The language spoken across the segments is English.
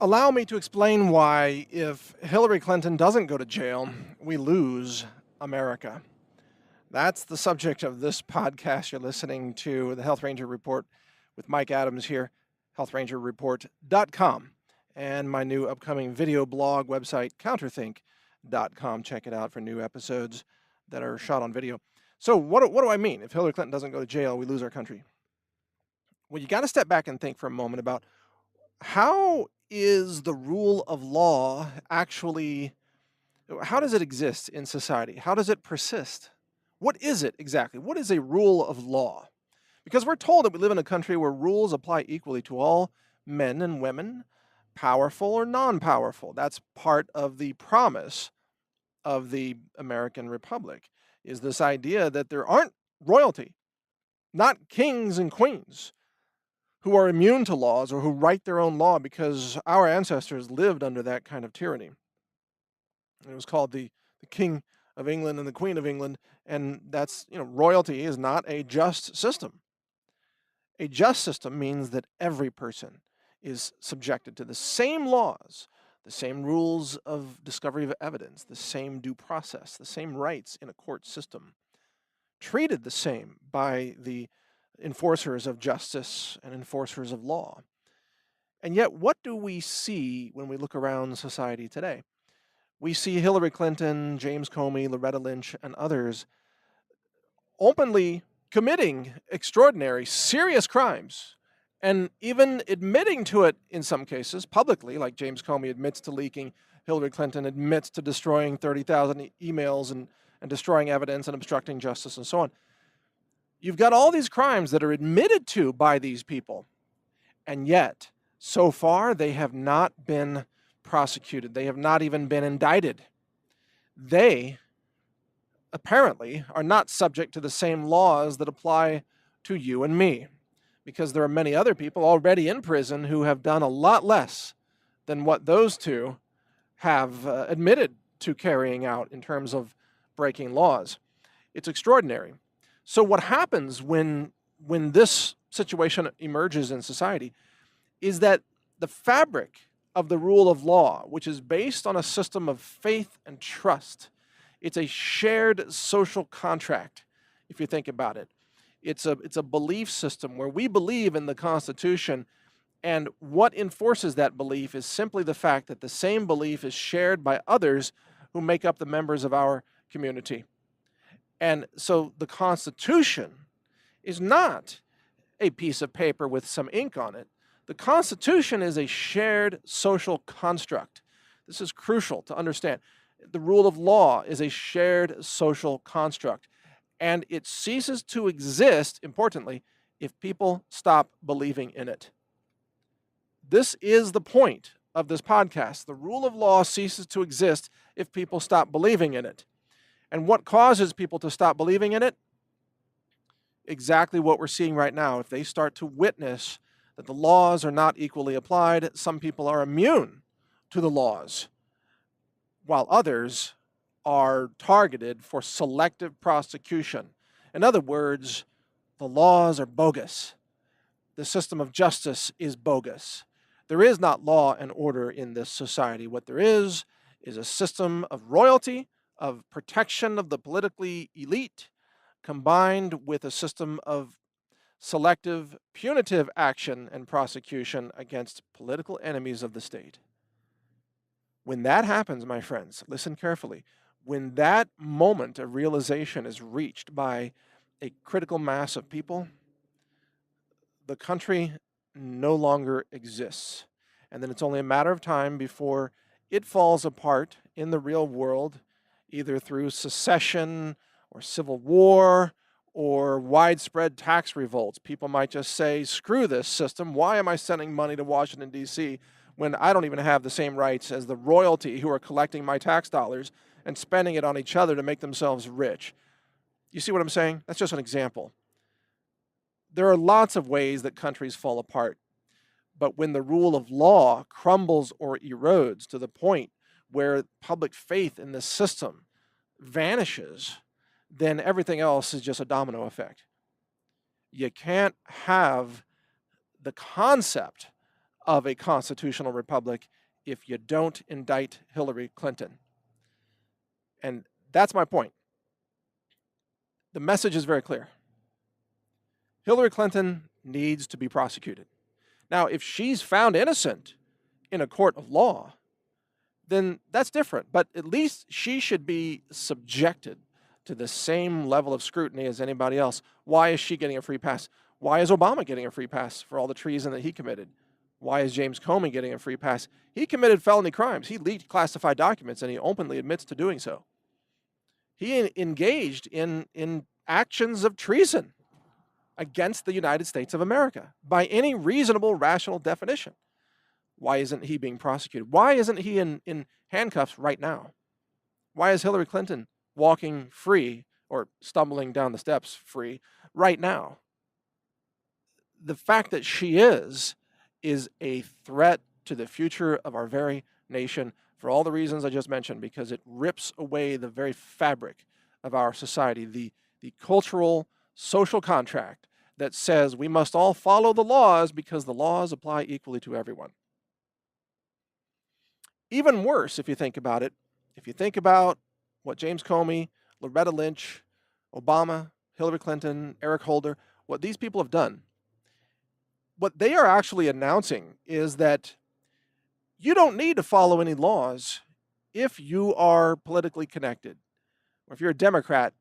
Allow me to explain why, if Hillary Clinton doesn't go to jail, we lose America. That's the subject of this podcast you're listening to, the Health Ranger Report with Mike Adams here, healthrangerreport.com, and my new upcoming video blog website, counterthink.com. Check it out for new episodes that are shot on video. So, what do I mean? If Hillary Clinton doesn't go to jail, we lose our country. Well, you got to step back and think for a moment about how is the rule of law actually, how does it exist in society? How does it persist? What is it exactly? What is a rule of law? Because we're told that we live in a country where rules apply equally to all men and women, powerful or non powerful. That's part of the promise of the American Republic, is this idea that there aren't royalty, not kings and queens, who are immune to laws or who write their own law, because our ancestors lived under that kind of tyranny. It was called the King of England and the Queen of England, and that's, royalty is not a just system. A just system means that every person is subjected to the same laws, the same rules of discovery of evidence, the same due process, the same rights in a court system, treated the same by the enforcers of justice and enforcers of law. And yet, what do we see when we look around society today? We see Hillary Clinton, James Comey, Loretta Lynch, and others openly committing extraordinary, serious crimes, and even admitting to it in some cases publicly, like James Comey admits to leaking, Hillary Clinton admits to destroying 30,000 emails and destroying evidence and obstructing justice and so on. You've got all these crimes that are admitted to by these people, and yet, so far, they have not been prosecuted. They have not even been indicted. They apparently are not subject to the same laws that apply to you and me, because there are many other people already in prison who have done a lot less than what those two have admitted to carrying out in terms of breaking laws. It's extraordinary. So what happens when this situation emerges in society is that the fabric of the rule of law, which is based on a system of faith and trust, it's a shared social contract, if you think about it. It's a belief system where we believe in the Constitution, and what enforces that belief is simply the fact that the same belief is shared by others who make up the members of our community. And so the Constitution is not a piece of paper with some ink on it. The Constitution is a shared social construct. This is crucial to understand. The rule of law is a shared social construct, and it ceases to exist, importantly, if people stop believing in it. This is the point of this podcast. The rule of law ceases to exist if people stop believing in it. And what causes people to stop believing in it? Exactly what we're seeing right now. If they start to witness that the laws are not equally applied, some people are immune to the laws, while others are targeted for selective prosecution. In other words, the laws are bogus. The system of justice is bogus. There is not law and order in this society. What there is a system of royalty, of protection of the politically elite, combined with a system of selective punitive action and prosecution against political enemies of the state. When that happens, my friends, listen carefully. When that moment of realization is reached by a critical mass of people, the country no longer exists. And then it's only a matter of time before it falls apart in the real world, either through secession or civil war or widespread tax revolts. People might just say, screw this system. Why am I sending money to Washington, D.C. when I don't even have the same rights as the royalty who are collecting my tax dollars and spending it on each other to make themselves rich? You see what I'm saying? That's just an example. There are lots of ways that countries fall apart. But when the rule of law crumbles or erodes to the point where public faith in the system vanishes, then everything else is just a domino effect. You can't have the concept of a constitutional republic if you don't indict Hillary Clinton. And that's my point. The message is very clear. Hillary Clinton needs to be prosecuted. Now, if she's found innocent in a court of law, then that's different. But at least she should be subjected to the same level of scrutiny as anybody else. Why is she getting a free pass? Why is Obama getting a free pass for all the treason that he committed? Why is James Comey getting a free pass? He committed felony crimes. He leaked classified documents, and he openly admits to doing so. He engaged in actions of treason against the United States of America by any reasonable, rational definition. Why isn't he being prosecuted? Why isn't he in handcuffs right now? Why is Hillary Clinton walking free or stumbling down the steps free right now? The fact that she is a threat to the future of our very nation for all the reasons I just mentioned, because it rips away the very fabric of our society, the cultural, social contract that says we must all follow the laws because the laws apply equally to everyone. Even worse, if you think about it, if you think about what James Comey, Loretta Lynch, Obama, Hillary Clinton, Eric Holder, what these people have done, what they are actually announcing is that you don't need to follow any laws if you are politically connected, or if you're a Democrat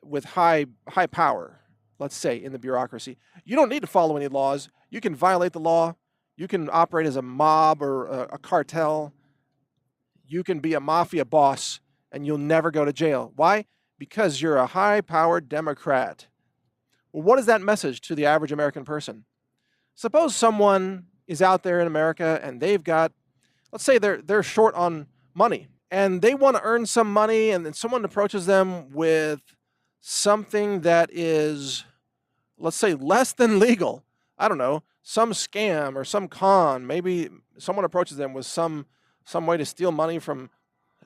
with high power, let's say, in the bureaucracy. You don't need to follow any laws. You can violate the law. You can operate as a mob or a cartel. You can be a mafia boss, and you'll never go to jail. Why? Because you're a high-powered Democrat. Well, what is that message to the average American person? Suppose someone is out there in America and they've got, let's say they're short on money, and they want to earn some money, and then someone approaches them with something that is, let's say, less than legal. I don't know, some scam or some con. Maybe someone approaches them with some way to steal money from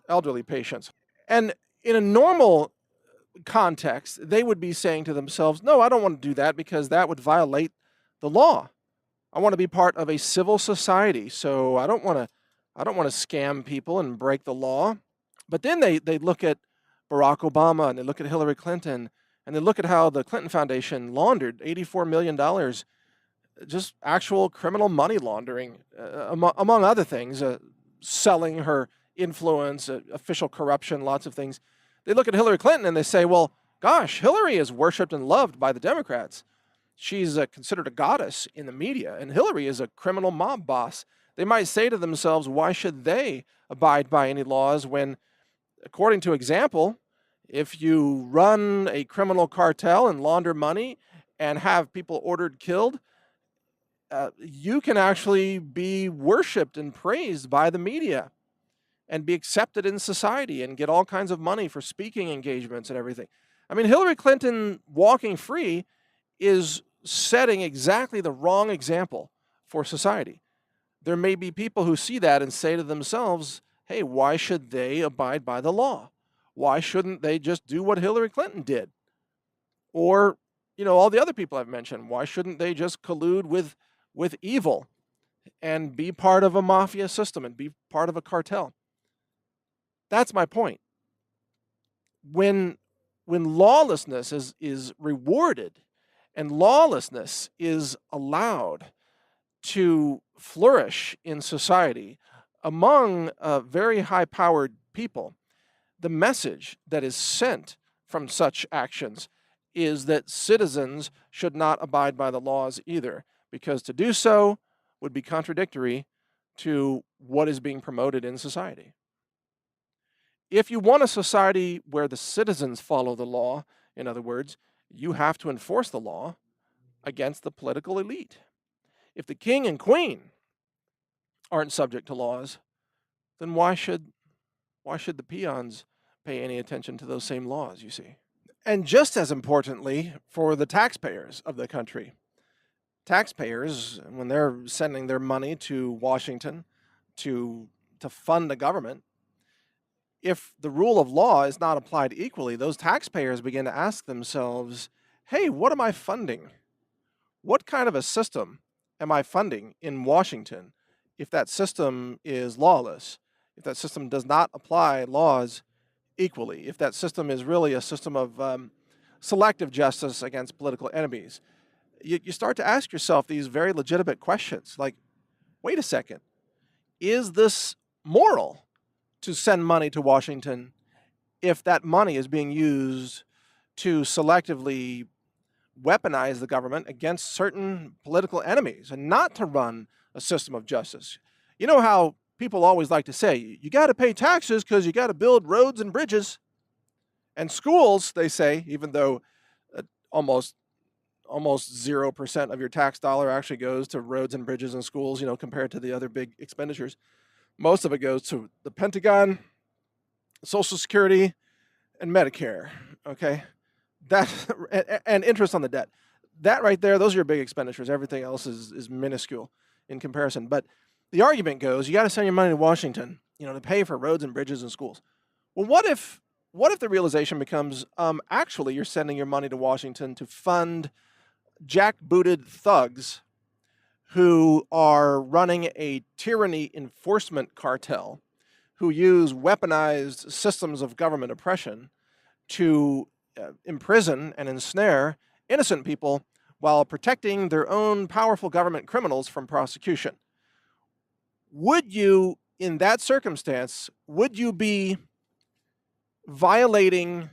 elderly patients. And in a normal context, they would be saying to themselves, no, I don't want to do that because that would violate the law. I want to be part of a civil society, so I don't want to scam people and break the law. But then they look at Barack Obama, and they look at Hillary Clinton, and they look at how the Clinton Foundation laundered $84 million, just actual criminal money laundering, among other things, selling her influence, official corruption, lots of things. They look at Hillary Clinton and they say, well, gosh, Hillary is worshipped and loved by the Democrats. She's considered a goddess in the media, and Hillary is a criminal mob boss. They might say to themselves, why should they abide by any laws when, according to example, if you run a criminal cartel and launder money and have people ordered killed, you can actually be worshipped and praised by the media and be accepted in society and get all kinds of money for speaking engagements and everything. I mean, Hillary Clinton walking free is setting exactly the wrong example for society. There may be people who see that and say to themselves, hey, why should they abide by the law? Why shouldn't they just do what Hillary Clinton did? Or, all the other people I've mentioned, why shouldn't they just collude with evil and be part of a mafia system and be part of a cartel? That's my point. When lawlessness is rewarded and lawlessness is allowed to flourish in society among very high-powered people, the message that is sent from such actions is that citizens should not abide by the laws either, because to do so would be contradictory to what is being promoted in society. If you want a society where the citizens follow the law, in other words, you have to enforce the law against the political elite. If the king and queen aren't subject to laws, then why should the peons pay any attention to those same laws, you see? And just as importantly, for the taxpayers of the country. Taxpayers, when they're sending their money to Washington to fund the government, if the rule of law is not applied equally, those taxpayers begin to ask themselves, hey, what am I funding? What kind of a system am I funding in Washington if that system is lawless, if that system does not apply laws equally, if that system is really a system of selective justice against political enemies? You start to ask yourself these very legitimate questions like, wait a second, is this moral to send money to Washington if that money is being used to selectively weaponize the government against certain political enemies and not to run a system of justice? You know how people always like to say, you got to pay taxes because you got to build roads and bridges and schools, they say, even though almost 0% of your tax dollar actually goes to roads and bridges and schools, compared to the other big expenditures. Most of it goes to the Pentagon, Social Security, and Medicare, okay? That and interest on the debt. That right there, those are your big expenditures. Everything else is minuscule in comparison. But the argument goes, you got to send your money to Washington, to pay for roads and bridges and schools. Well, what if the realization becomes, actually you're sending your money to Washington to fund jackbooted thugs who are running a tyranny enforcement cartel, who use weaponized systems of government oppression to imprison and ensnare innocent people while protecting their own powerful government criminals from prosecution? Would you, in that circumstance, would you be violating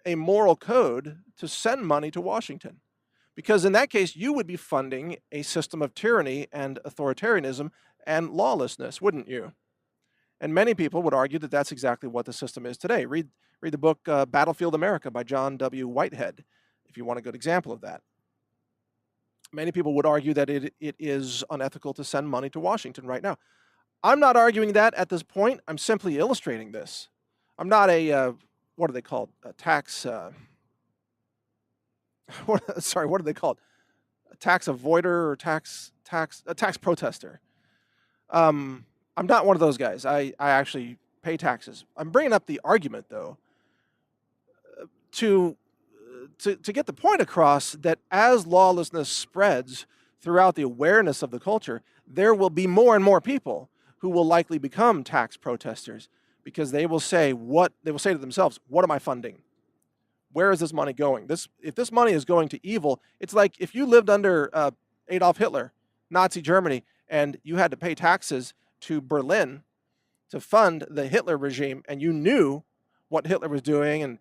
a moral code to send money to Washington? Because in that case, you would be funding a system of tyranny and authoritarianism and lawlessness, wouldn't you? And many people would argue that that's exactly what the system is today. Read the book Battlefield America by John W. Whitehead, if you want a good example of that. Many people would argue that it is unethical to send money to Washington right now. I'm not arguing that at this point. I'm simply illustrating this. I'm not what are they called? A tax... what are they called? A tax avoider or a tax protester. I'm not one of those guys. I actually pay taxes. I'm bringing up the argument, though, to get the point across that as lawlessness spreads throughout the awareness of the culture, there will be more and more people who will likely become tax protesters because they will say to themselves, what am I funding? Where is this money going? If this money is going to evil, it's like if you lived under Adolf Hitler, Nazi Germany, and you had to pay taxes to Berlin to fund the Hitler regime, and you knew what Hitler was doing and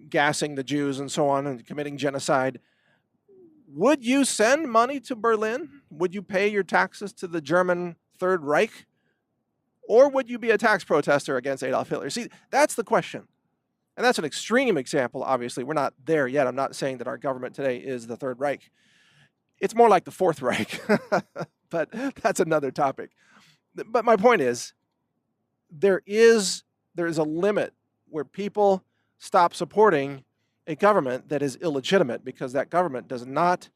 gassing the Jews and so on and committing genocide. Would you send money to Berlin? Would you pay your taxes to the German Third Reich? Or would you be a tax protester against Adolf Hitler? See, that's the question. And that's an extreme example, obviously. We're not there yet. I'm not saying that our government today is the Third Reich. It's more like the Fourth Reich, but that's another topic. But my point is, there is a limit where people stop supporting a government that is illegitimate because that government does not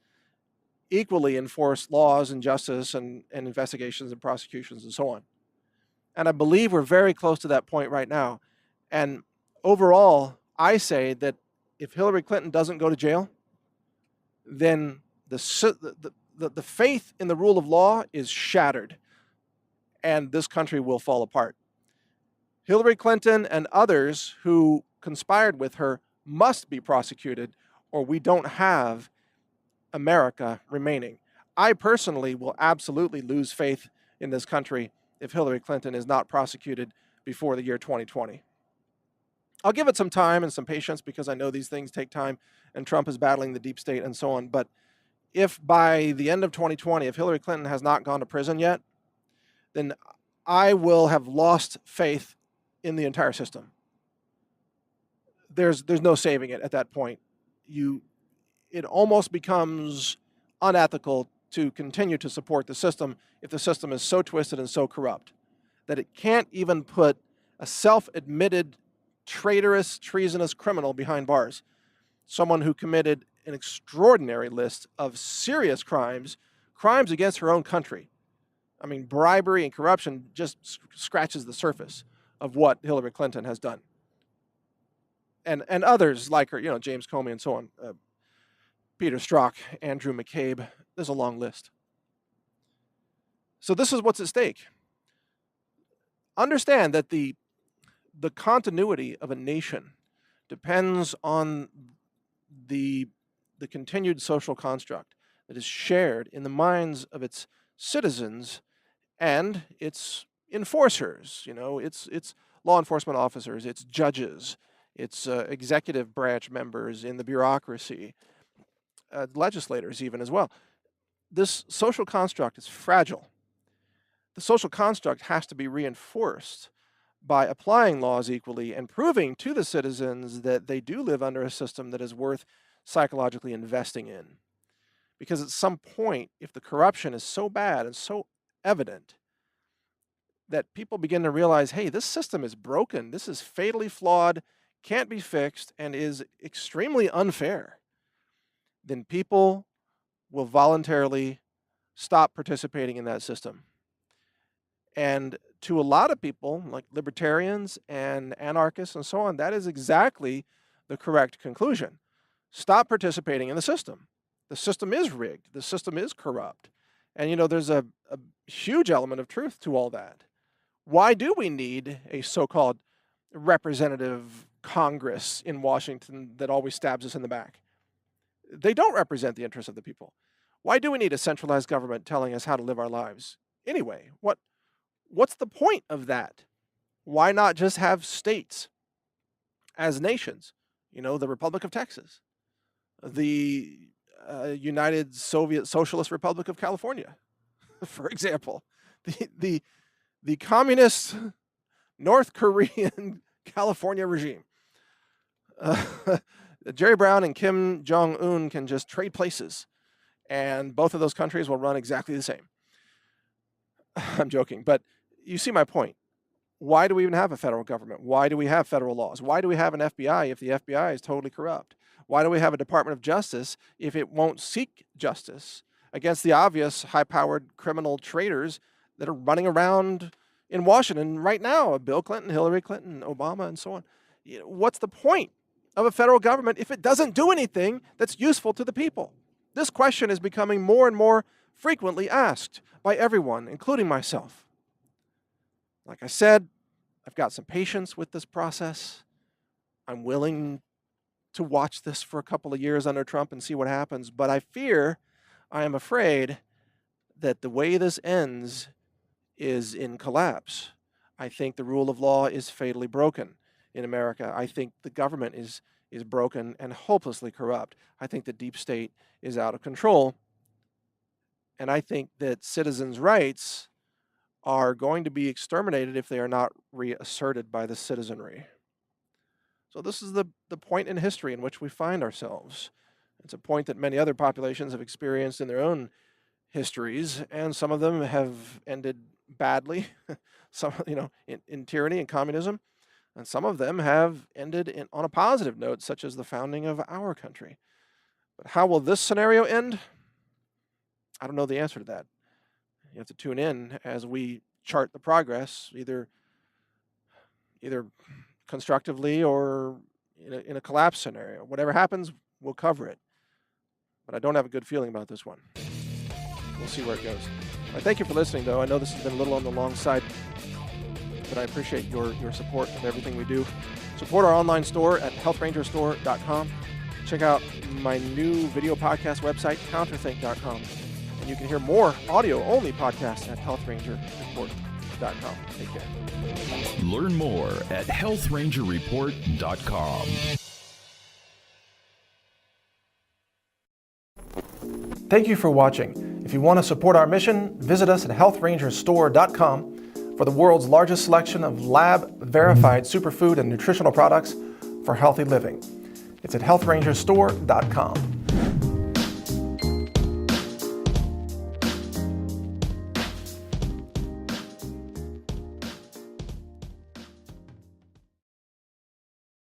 equally enforce laws and justice and investigations and prosecutions and so on. And I believe we're very close to that point right now. And overall, I say that if Hillary Clinton doesn't go to jail, then the faith in the rule of law is shattered, and this country will fall apart. Hillary Clinton and others who conspired with her must be prosecuted, or we don't have America remaining. I personally will absolutely lose faith in this country if Hillary Clinton is not prosecuted before the year 2020. I'll give it some time and some patience because I know these things take time and Trump is battling the deep state and so on. But if by the end of 2020, if Hillary Clinton has not gone to prison yet, then I will have lost faith in the entire system. There's no saving it at that point. It almost becomes unethical to continue to support the system if the system is so twisted and so corrupt that it can't even put a self-admitted traitorous, treasonous criminal behind bars, someone who committed an extraordinary list of serious crimes against her own country. I mean, bribery and corruption just scratches the surface of what Hillary Clinton has done. And others like her, James Comey and so on, Peter Strzok, Andrew McCabe, there's a long list. So this is what's at stake. Understand that the continuity of a nation depends on the continued social construct that is shared in the minds of its citizens and its enforcers. It's law enforcement officers, it's judges, it's executive branch members in the bureaucracy, legislators even as well. This social construct is fragile. The social construct has to be reinforced by applying laws equally and proving to the citizens that they do live under a system that is worth psychologically investing in. Because at some point, if the corruption is so bad and so evident that people begin to realize, hey, this system is broken, this is fatally flawed, can't be fixed, and is extremely unfair, then people will voluntarily stop participating in that system. And to a lot of people, like libertarians and anarchists and so on, that is exactly the correct conclusion. Stop participating in the system. The system is rigged. The system is corrupt. And there's a huge element of truth to all that. Why do we need a so-called representative Congress in Washington that always stabs us in the back? They don't represent the interests of the people. Why do we need a centralized government telling us how to live our lives? Anyway, what's the point of that? Why not just have states as nations? The Republic of Texas, the United Soviet Socialist Republic of California, for example, the communist North Korean California regime. Jerry Brown and Kim Jong-un can just trade places, and both of those countries will run exactly the same. I'm joking, but you see my point. Why do we even have a federal government? Why do we have federal laws? Why do we have an FBI if the FBI is totally corrupt? Why do we have a Department of Justice if it won't seek justice against the obvious high-powered criminal traitors that are running around in Washington right now? Bill Clinton, Hillary Clinton, Obama, and so on. What's the point of a federal government if it doesn't do anything that's useful to the people? This question is becoming more and more frequently asked by everyone, including myself. Like I said, I've got some patience with this process. I'm willing to watch this for a couple of years under Trump and see what happens, but I am afraid that the way this ends is in collapse. I think the rule of law is fatally broken in America. I think the government is broken and hopelessly corrupt. I think the deep state is out of control. And I think that citizens' rights are going to be exterminated if they are not reasserted by the citizenry. So this is the point in history in which we find ourselves. It's a point that many other populations have experienced in their own histories, and some of them have ended badly, some in tyranny and communism, and some of them have ended on a positive note, such as the founding of our country. But how will this scenario end? I don't know the answer to that. You have to tune in as we chart the progress, either constructively or in a collapse scenario. Whatever happens, we'll cover it. But I don't have a good feeling about this one. We'll see where it goes. Thank you for listening, though. I know this has been a little on the long side, but I appreciate your support of everything we do. Support our online store at healthrangerstore.com. Check out my new video podcast website, counterthink.com. And you can hear more audio-only podcasts at healthrangerreport.com. Take care. Learn more at healthrangerreport.com. Thank you for watching. If you want to support our mission, visit us at healthrangerstore.com for the world's largest selection of lab-verified superfood and nutritional products for healthy living. It's at healthrangerstore.com.